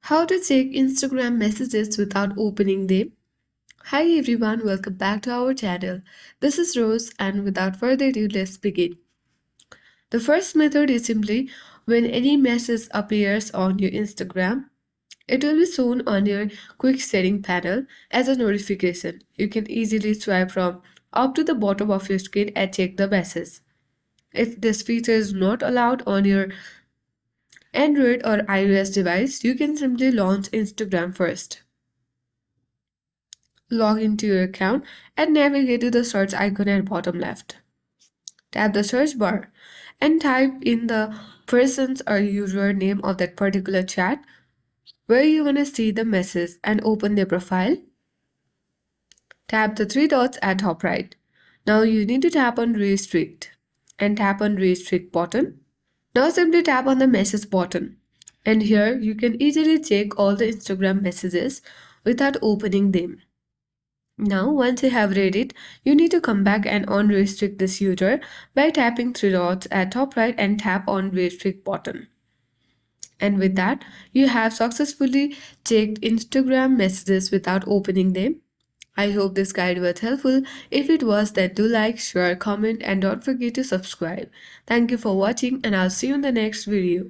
How to check Instagram messages without opening them. Hi everyone, welcome back to our channel. This is Rose, and without further ado, let's begin. The first method is simply when any message appears on your Instagram, it will be shown on your quick setting panel as a notification. You can easily swipe from up to the bottom of your screen and check the message. If this feature is not allowed on your Android or iOS device, you can simply launch Instagram first. Log into your account and navigate to the search icon at bottom left. Tap the search bar and type in the person's or user name of that particular chat where you want to see the message and open their profile. Tap the three dots at top right. Now you need to tap on restrict and tap on restrict button. Now simply tap on the message button. And here you can easily check all the Instagram messages without opening them. Now, once you have read it, you need to come back and unrestrict this user by tapping three dots at top right and tap on restrict button. And with that, you have successfully checked Instagram messages without opening them. I hope this guide was helpful. If it was, then do like, share, comment, and don't forget to subscribe. Thank you for watching, and I'll see you in the next video.